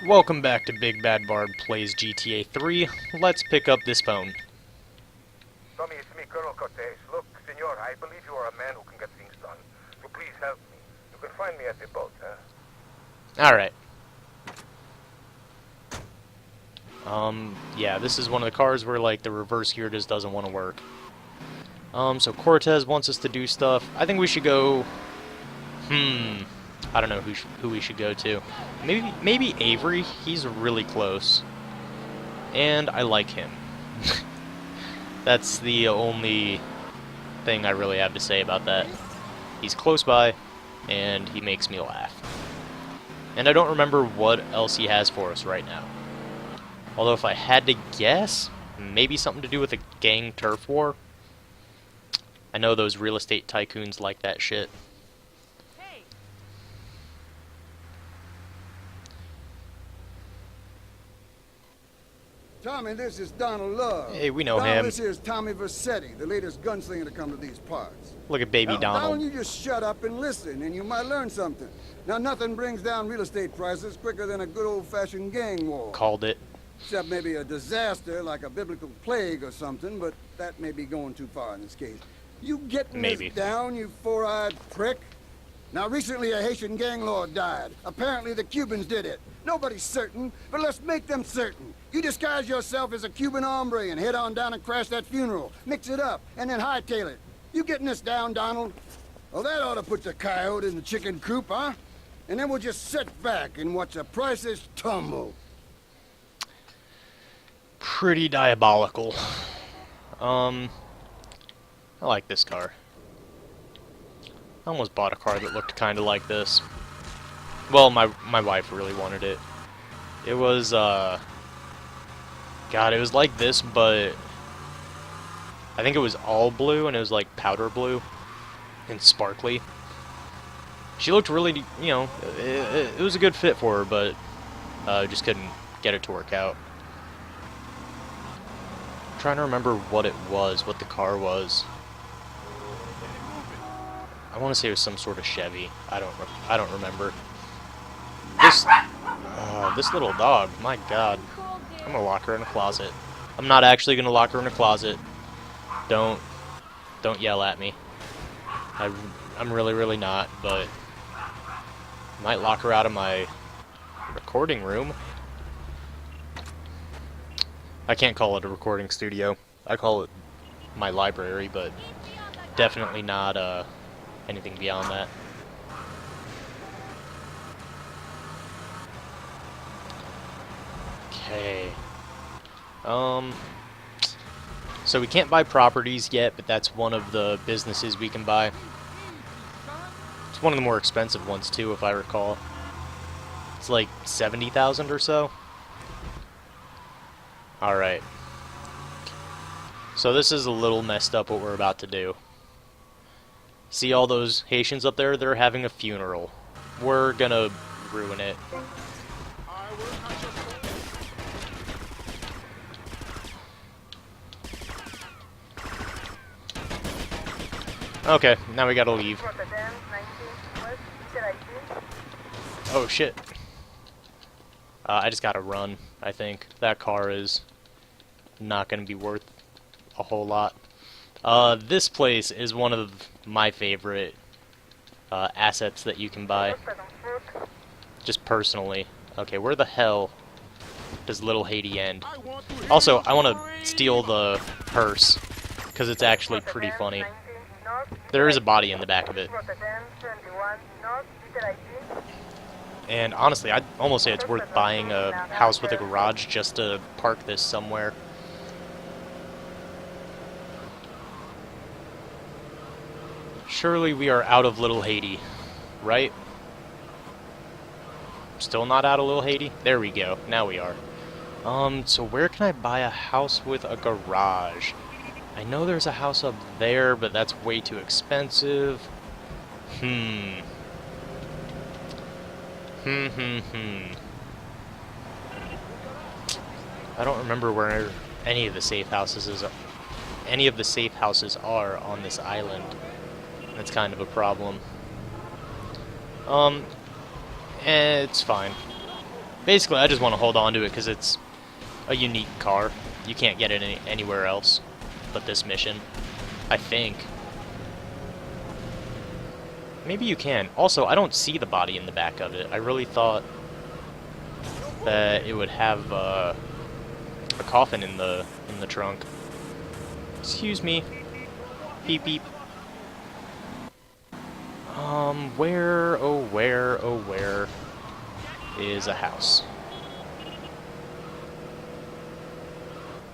Welcome back to Big Bad Bard Plays GTA 3. Let's pick up this phone. Tommy, it's me, Colonel Cortez. Look, senor, I believe you are a man who can get things done. So please help me. You can find me at the boat, huh? Alright. Yeah, this is one of the cars where, like, the reverse gear just doesn't want to work. So Cortez wants us to do stuff. I think we should go... I don't know who we should go to. Maybe Avery. He's really close. And I like him. That's the only thing I really have to say about that. He's close by, and he makes me laugh. And I don't remember what else he has for us right now. Although if I had to guess, maybe something to do with a gang turf war. I know those real estate tycoons like that shit. Tommy, this is Donald Love. Hey, we know Donald, him. This is Tommy Vercetti, the latest gunslinger to come to these parts. Look at baby Now, Donald. you just shut up and listen, and you might learn something. Now, nothing brings down real estate prices quicker than a good old-fashioned gang war. Called it. Except maybe a disaster like a biblical plague or something, but that may be going too far in this case. You getting Maybe. this down, you four-eyed prick? Now, recently a Haitian gang lord died. Apparently the Cubans did it. Nobody's certain, but let's make them certain. You disguise yourself as a Cuban hombre and head on down and crash that funeral. Mix it up, and then hightail it. You getting this down, Donald? Well, that ought to put the coyote in the chicken coop, huh? And then we'll just sit back and watch the prices tumble. Pretty diabolical. I like this car. I almost bought a car that looked kind of like this. Well, my wife really wanted it. It was, God, it was like this, but I think it was all blue, and it was like powder blue and sparkly. She looked really, you know, it was a good fit for her, but just couldn't get it to work out. I'm trying to remember what it was, what the car was. I want to say it was some sort of Chevy. I don't remember. This little dog, my God. I'm gonna lock her in a closet. I'm not actually gonna lock her in a closet. Don't yell at me. I'm really not, but I might lock her out of my recording room. I can't call it a recording studio. I call it my library, but definitely not anything beyond that. Okay. So we can't buy properties yet, but that's one of the businesses we can buy. It's one of the more expensive ones too, if I recall. It's like 70,000 or so. Alright. So this is a little messed up what we're about to do. See all those Haitians up there? They're having a funeral. We're gonna ruin it. Okay, now we gotta leave. Oh shit. I just gotta run, I think. That car is not gonna be worth a whole lot. This place is one of my favorite assets that you can buy. Just personally. Okay, where the hell does Little Haiti end? Also, I want to steal the purse, because it's actually pretty funny. There is a body in the back of it. And honestly, I'd almost say it's worth buying a house with a garage just to park this somewhere. Surely we are out of Little Haiti, right? Still not out of Little Haiti? There we go. Now we are. So where can I buy a house with a garage? I know there's a house up there, but that's way too expensive. I don't remember where any of the safe houses are on this island. That's kind of a problem. It's fine. Basically, I just want to hold on to it because it's a unique car. You can't get it anywhere else but this mission, I think. Maybe you can. Also, I don't see the body in the back of it. I really thought that it would have a coffin in the trunk. Excuse me. Beep beep. Where, oh where is a house?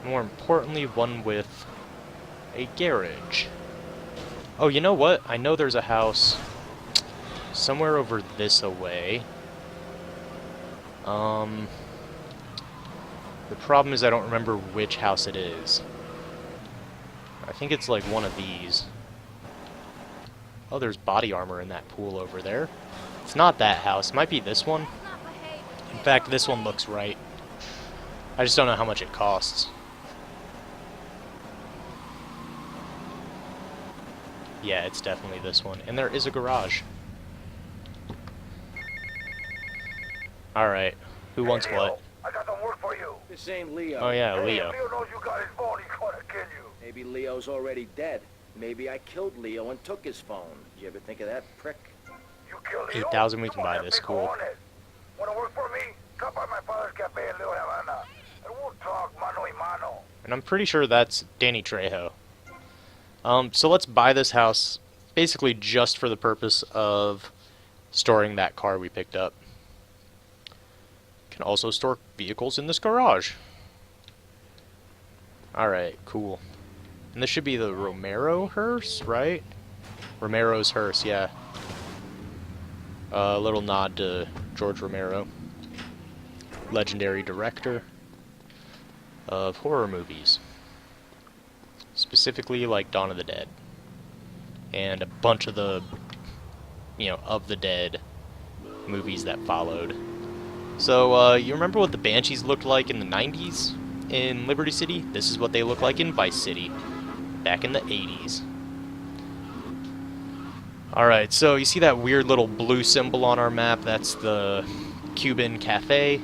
More importantly, one with a garage. Oh, you know what? I know there's a house somewhere over this away. The problem is I don't remember which house it is. I think it's like one of these. Oh, there's body armor in that pool over there. It's not that house. It might be this one. In fact, this one looks right. I just don't know how much it costs. Yeah, it's definitely this one. And there is a garage. Alright. Who wants Hey, Leo, what? I got some work for you. This ain't Leo. Oh yeah, Hey, Leo. Leo knows you got his phone. He's gonna kill you. Maybe Leo's already dead. Maybe I killed Leo and took his phone. You ever think of that, prick? You killed Leo? 8,000 we You can must buy have this, big cool. cojones. Wanna work for me? Come by my father's cafe in Little Havana. And we'll talk mano y mano. And I'm pretty sure that's Danny Trejo. So let's buy this house basically just for the purpose of storing that car we picked up. Can also store vehicles in this garage. Alright, cool. And this should be the Romero hearse, right? Romero's hearse, yeah. A little nod to George Romero. Legendary director of horror movies. Specifically like Dawn of the Dead. And a bunch of the, of the Dead movies that followed. So, you remember what the Banshees looked like in the 90s in Liberty City? This is what they look like in Vice City, back in the 80s. Alright, so you see that weird little blue symbol on our map? That's the Cuban Cafe.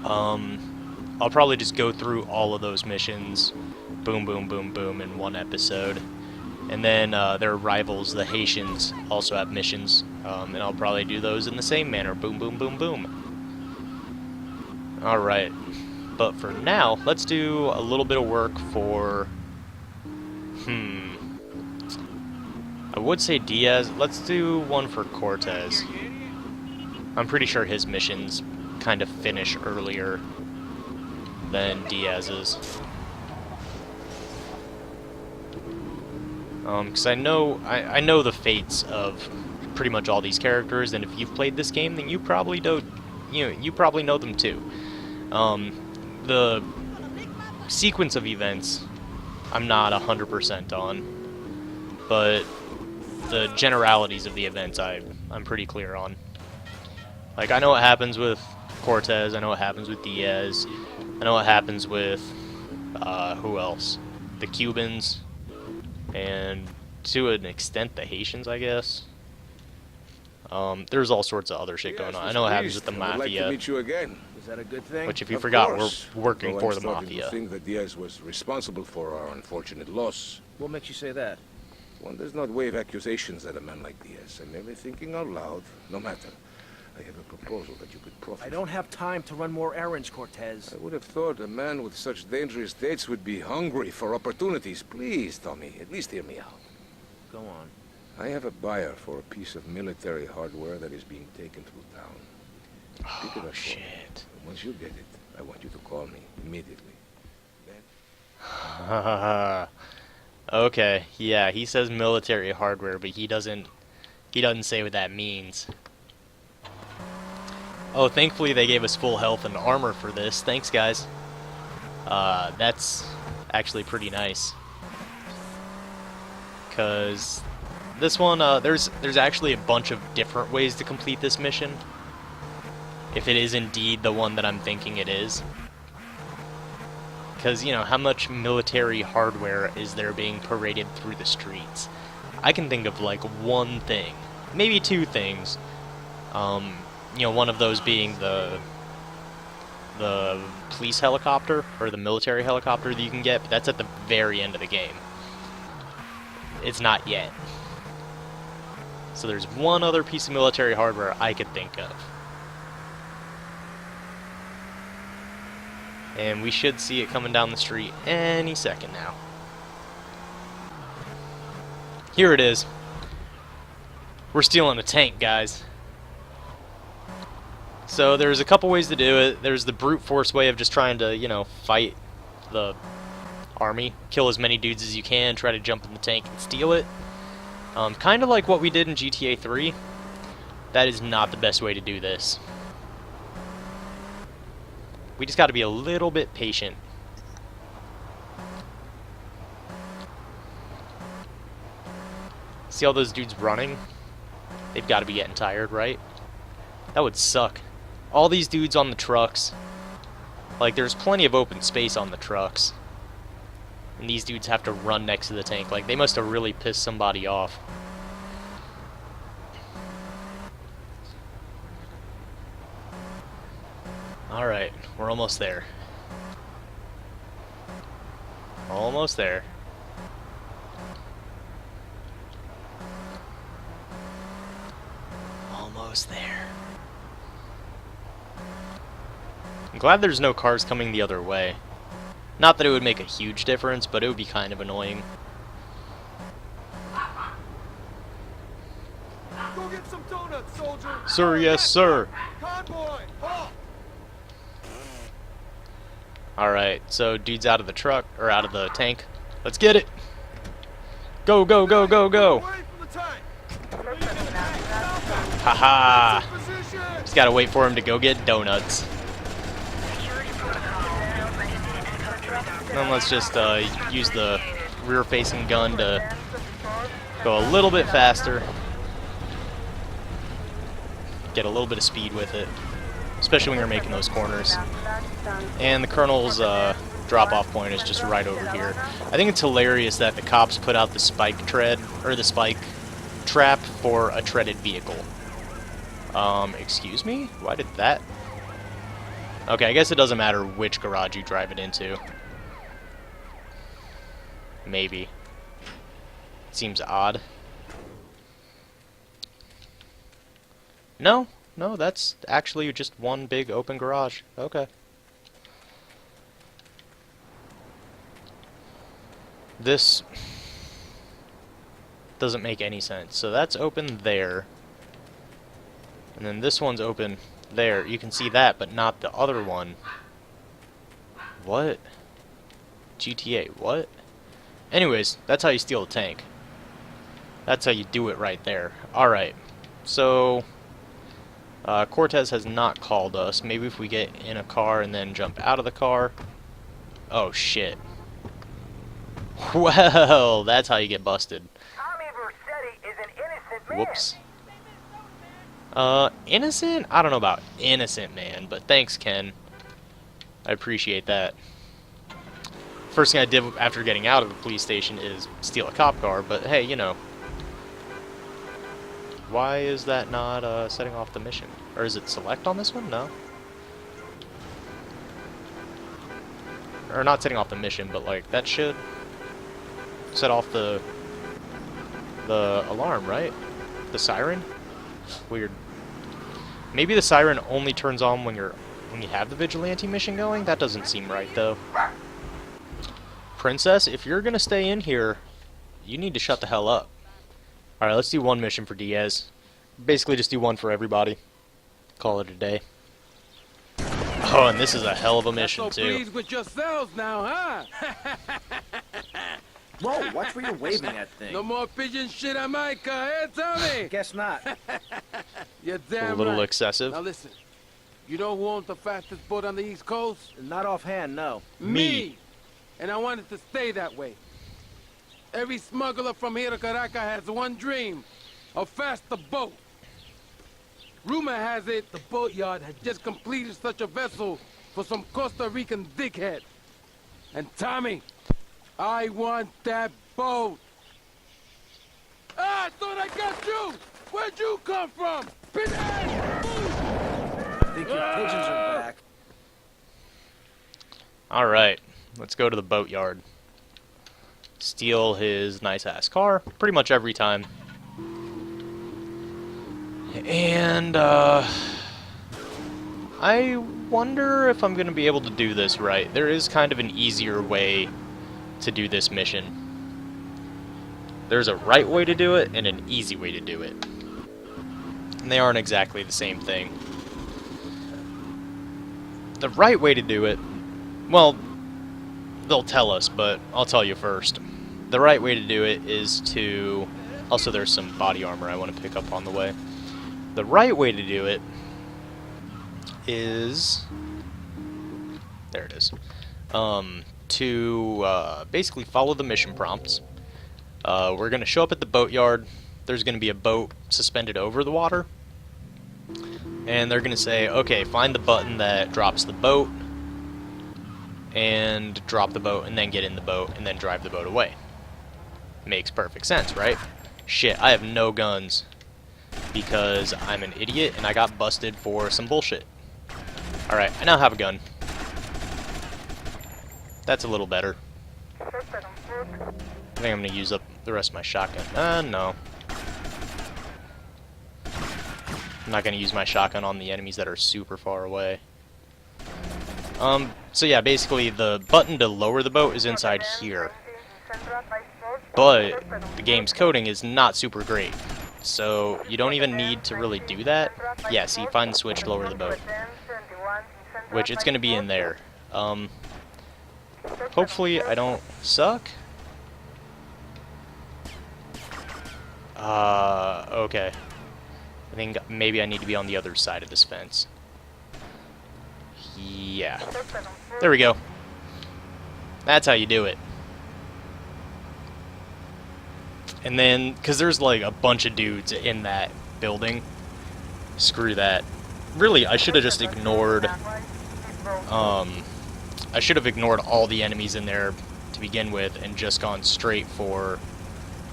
I'll probably just go through all of those missions, boom, boom, boom, boom, in one episode. And then their rivals, the Haitians, also have missions, and I'll probably do those in the same manner, boom, boom, boom, boom. Alright, but for now, let's do a little bit of work for, I would say Diaz. Let's do one for Cortez. I'm pretty sure his missions kind of finish earlier than Diaz's. Because I know the fates of pretty much all these characters, and if you've played this game, then you probably know them too. The sequence of events, I'm not 100% on, but the generalities of the events, I'm pretty clear on. Like, I know what happens with Cortez, I know what happens with Diaz, I know what happens with, who else? The Cubans, and to an extent the Haitians, I guess. There's all sorts of other shit going on. I know what happens with the I'd like to Mafia, meet you again. Is that a good thing? which if you Of forgot, course. we're working Though for I'm the starting to Mafia. think that Diaz was responsible for our unfortunate loss. What makes you say that? One does not wave accusations at a man like Diaz. I'm merely thinking out loud. No matter. I have a proposal that you could profit I don't have time to run more errands, Cortez. I would have thought a man with such dangerous dates would be hungry for opportunities. Please, Tommy, at least hear me out. Go on. I have a buyer for a piece of military hardware that is being taken through town. Pick it up for me. Shit. Once you get it, I want you to call me immediately. Then Okay, yeah, he says military hardware, but he doesn't say what that means. Oh, thankfully they gave us full health and armor for this. Thanks, guys. That's actually pretty nice. 'Cause this one, there's actually a bunch of different ways to complete this mission. If it is indeed the one that I'm thinking it is. Because, how much military hardware is there being paraded through the streets? I can think of, like, one thing. Maybe two things. You know, one of those being the police helicopter or the military helicopter that you can get, but that's at the very end of the game. It's not yet. So there's one other piece of military hardware I could think of. And we should see it coming down the street any second now. Here it is. We're stealing a tank, guys. So there's a couple ways to do it. There's the brute force way of just trying to, you know, fight the army, kill as many dudes as you can, try to jump in the tank and steal it. Kind of like what we did in GTA 3. That is not the best way to do this. We just got to be a little bit patient. See all those dudes running? They've got to be getting tired, right? That would suck. All these dudes on the trucks. Like, there's plenty of open space on the trucks. And these dudes have to run next to the tank. Like, they must have really pissed somebody off. Alright, we're almost there. Almost there. Almost there. I'm glad there's no cars coming the other way. Not that it would make a huge difference, but it would be kind of annoying. Go get some donuts, soldier. Sir, yes, sir. Convoy, halt. Alright, so dude's out of the truck, or out of the tank. Let's get it! Go, go, go, go, go! Away from the tank. Haha! Position. Just gotta wait for him to go get donuts. Then let's just use the rear-facing gun to go a little bit faster. Get a little bit of speed with it. Especially when you're making those corners. And the Colonel's drop-off point is just right over here. I think it's hilarious that the cops put out the spike tread, or the spike trap for a treaded vehicle. Excuse me? Why did that? Okay, I guess it doesn't matter which garage you drive it into. Maybe. Seems odd. No, no, that's actually just one big open garage. Okay. This doesn't make any sense. So that's open there. And then this one's open there. You can see that, but not the other one. What? GTA, what? Anyways, that's how you steal a tank. That's how you do it right there. Alright, so Cortez has not called us. Maybe if we get in a car and then jump out of the car. Oh shit. Well, that's how you get busted. Tommy Vercetti is an innocent man. Whoops. Innocent? I don't know about innocent, man, but thanks, Ken. I appreciate that. First thing I did after getting out of the police station is steal a cop car, but hey, you know. Why is that not setting off the mission? Or is it select on this one? No. Or not setting off the mission, but like that should set off the alarm, right? The siren? Weird. Maybe the siren only turns on when you have the vigilante mission going? That doesn't seem right though. Princess, if you're gonna stay in here, you need to shut the hell up. Alright, let's do one mission for Diaz. Basically just do one for everybody. Call it a day. Oh, and this is a hell of a mission so too. pleased with yourselves now, huh? Whoa, watch where you're waving that thing. No more pigeon shit on my car, eh, Tommy? Guess not. You're A damn little right. excessive. Now listen, you know who owns the fastest boat on the East Coast? Not offhand, no. Me. And I want it to stay that way. Every smuggler from here to Caracas has one dream, a faster boat. Rumor has it the boatyard has just completed such a vessel for some Costa Rican dickhead. And Tommy, I want that boat. Ah, I thought I got you! Where'd you come from? Pinhead! think your pigeons are back. Alright, let's go to the boatyard. Steal his nice-ass car, pretty much every time. And, I wonder if I'm going to be able to do this right. There is kind of an easier way to do this mission. There's a right way to do it and an easy way to do it. And they aren't exactly the same thing. The right way to do it, well, they'll tell us, but I'll tell you first. The right way to do it is to... Also, there's some body armor I want to pick up on the way. The right way to do it is... There it is. To basically follow the mission prompts. We're going to show up at the boatyard. There's going to be a boat suspended over the water. And they're going to say, okay, find the button that drops the boat. And drop the boat, and then get in the boat, and then drive the boat away. Makes perfect sense, right? Shit, I have no guns. Because I'm an idiot, and I got busted for some bullshit. Alright, I now have a gun. That's a little better. I think I'm going to use up the rest of my shotgun. No. I'm not going to use my shotgun on the enemies that are super far away. So yeah, basically the button to lower the boat is inside here. But the game's coding is not super great. So you don't even need to really do that. Yeah, see, find the switch to lower the boat. Which it's going to be in there. Hopefully I don't suck. Okay. I think maybe I need to be on the other side of this fence. Yeah. There we go. That's how you do it. And then, because there's like a bunch of dudes in that building. Screw that. Really, I should have just ignored... I should have ignored all the enemies in there to begin with and just gone straight for...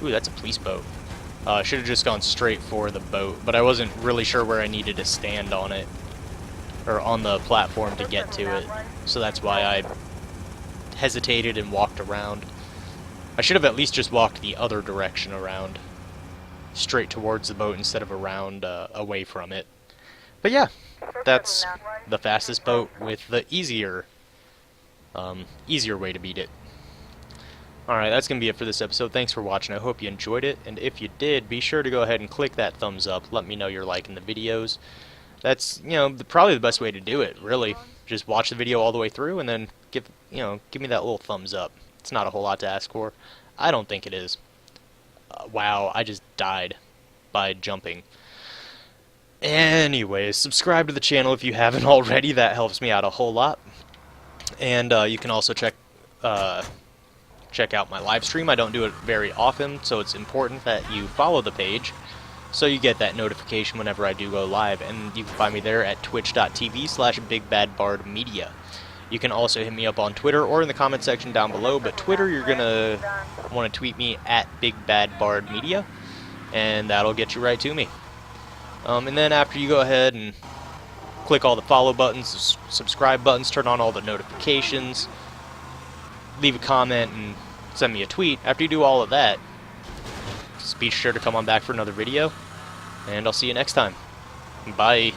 Ooh, that's a police boat. Should have just gone straight for the boat, but I wasn't really sure where I needed to stand on it. Or on the platform to get to it. So that's why I hesitated and walked around. I should have at least just walked the other direction around. Straight towards the boat instead of around away from it. But yeah, that's the fastest boat with the easier way to beat it. Alright, that's going to be it for this episode. Thanks for watching. I hope you enjoyed it. And if you did, be sure to go ahead and click that thumbs up. Let me know you're liking the videos. That's, you know, probably the best way to do it, really. Just watch the video all the way through and then give me that little thumbs up. It's not a whole lot to ask for. I don't think it is. Wow, I just died by jumping. Anyways, subscribe to the channel if you haven't already. That helps me out a whole lot. And you can also check out my live stream. I don't do it very often, so it's important that you follow the page so you get that notification whenever I do go live. And you can find me there at twitch.tv/BigBadBardMedia. You can also hit me up on Twitter or in the comment section down below, but Twitter, you're going to want to tweet me at BigBadBardMedia, and that'll get you right to me. And then after you go ahead and click all the follow buttons, subscribe buttons, turn on all the notifications, leave a comment, and send me a tweet. After you do all of that, just be sure to come on back for another video, and I'll see you next time. Bye.